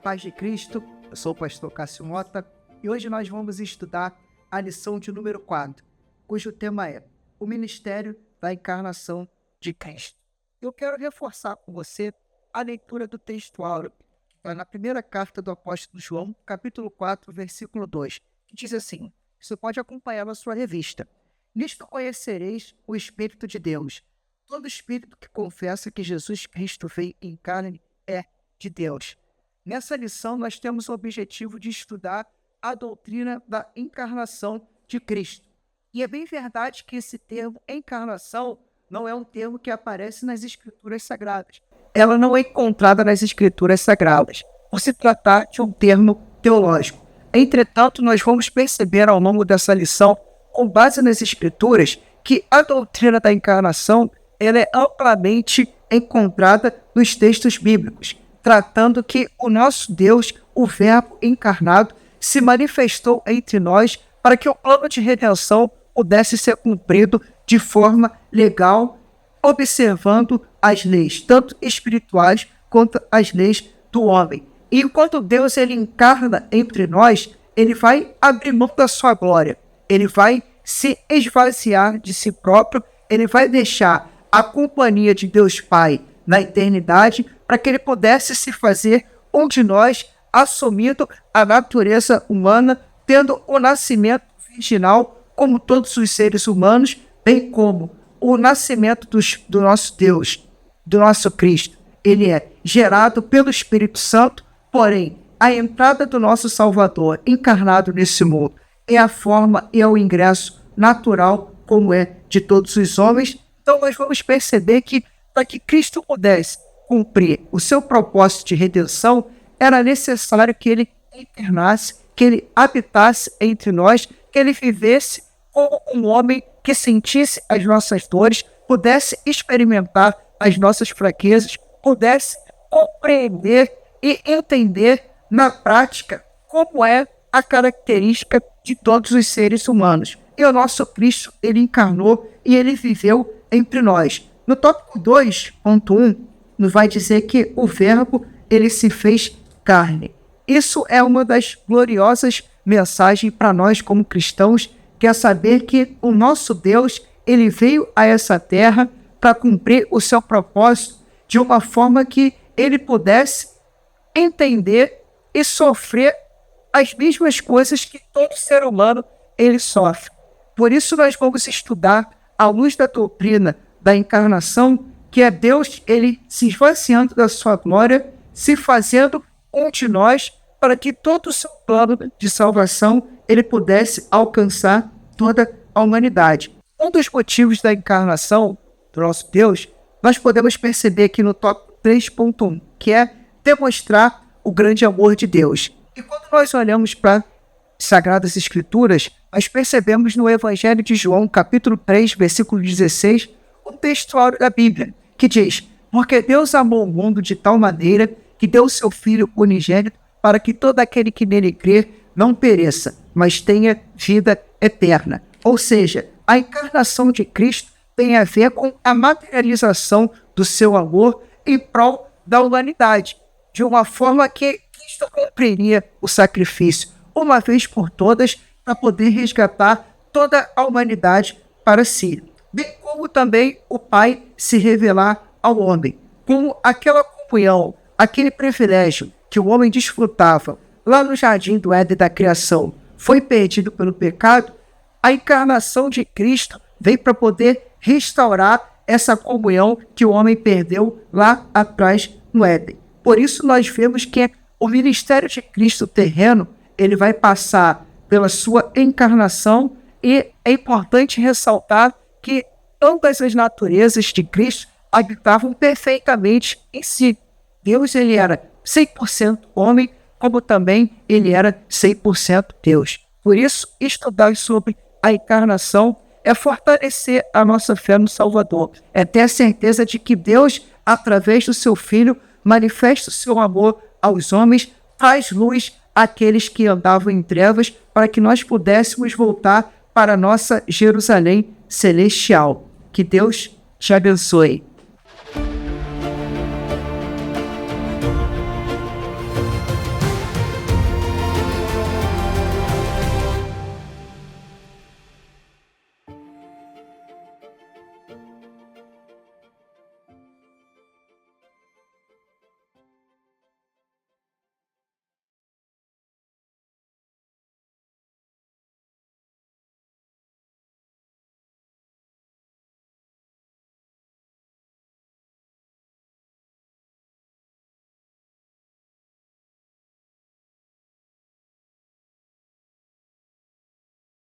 paz de Cristo, eu sou o pastor Cássio Mota e hoje nós vamos estudar a lição de número 4, cujo tema é o ministério da encarnação de Cristo. Eu quero reforçar com você a leitura do texto áureo, que está na primeira carta do apóstolo João, capítulo 4, versículo 2, que diz assim, você pode acompanhar na sua revista. Nisto conhecereis o Espírito de Deus. Todo espírito que confessa que Jesus Cristo veio em carne é de Deus. Nessa lição, nós temos o objetivo de estudar a doutrina da encarnação de Cristo. E é bem verdade que esse termo encarnação não é um termo que aparece nas Escrituras Sagradas. Ela não é encontrada nas Escrituras Sagradas, por se tratar de um termo teológico. Entretanto, nós vamos perceber ao longo dessa lição, com base nas Escrituras, que a doutrina da encarnação ela é amplamente encontrada nos textos bíblicos, tratando que o nosso Deus, o Verbo encarnado, se manifestou entre nós para que o plano de redenção pudesse ser cumprido de forma legal, observando as leis, tanto espirituais quanto as leis do homem. E enquanto Deus ele encarna entre nós, ele vai abrir mão da sua glória, ele vai se esvaziar de si próprio, ele vai deixar a companhia de Deus Pai na eternidade, para que ele pudesse se fazer um de nós, assumindo a natureza humana, tendo o nascimento virginal, como todos os seres humanos, bem como o nascimento do nosso Deus, do nosso Cristo. Ele é gerado pelo Espírito Santo, porém, a entrada do nosso Salvador encarnado nesse mundo é a forma e é o ingresso natural, como é de todos os homens. Então, nós vamos perceber que, para que Cristo pudesse cumprir o seu propósito de redenção, era necessário que ele encarnasse, que ele habitasse entre nós, que ele vivesse como um homem que sentisse as nossas dores, pudesse experimentar as nossas fraquezas, pudesse compreender e entender na prática como é a característica de todos os seres humanos. E o nosso Cristo, ele encarnou e ele viveu entre nós. No tópico 2.1, nos vai dizer que o Verbo, ele se fez carne. Isso é uma das gloriosas mensagens para nós como cristãos, que é saber que o nosso Deus, ele veio a essa terra para cumprir o seu propósito de uma forma que ele pudesse entender e sofrer as mesmas coisas que todo ser humano ele sofre. Por isso nós vamos estudar à luz da doutrina da encarnação, que é Deus ele se esvaziando da sua glória, se fazendo um de nós, para que todo o seu plano de salvação ele pudesse alcançar toda a humanidade. Um dos motivos da encarnação do nosso Deus, nós podemos perceber aqui no tópico 3.1, que é demonstrar o grande amor de Deus. E quando nós olhamos para as Sagradas Escrituras, nós percebemos no Evangelho de João, capítulo 3, versículo 16, um texto áureo da Bíblia, que diz, porque Deus amou o mundo de tal maneira que deu o seu Filho unigênito para que todo aquele que nele crer não pereça, mas tenha vida eterna. Ou seja, a encarnação de Cristo tem a ver com a materialização do seu amor em prol da humanidade, de uma forma que Cristo cumpriria o sacrifício, uma vez por todas, para poder resgatar toda a humanidade para si. Bem como também o Pai se revelar ao homem, como aquela comunhão, aquele privilégio que o homem desfrutava lá no jardim do Éden da criação, foi perdido pelo pecado, a encarnação de Cristo veio para poder restaurar essa comunhão que o homem perdeu lá atrás no Éden. Por isso nós vemos que o ministério de Cristo terreno, ele vai passar pela sua encarnação e é importante ressaltar que ambas as naturezas de Cristo habitavam perfeitamente em si. Deus ele era 100% homem, como também ele era 100% Deus. Por isso, estudar sobre a encarnação é fortalecer a nossa fé no Salvador. É ter a certeza de que Deus, através do seu Filho, manifesta o seu amor aos homens, traz luz àqueles que andavam em trevas, para que nós pudéssemos voltar para a nossa Jerusalém celestial. Que Deus te abençoe.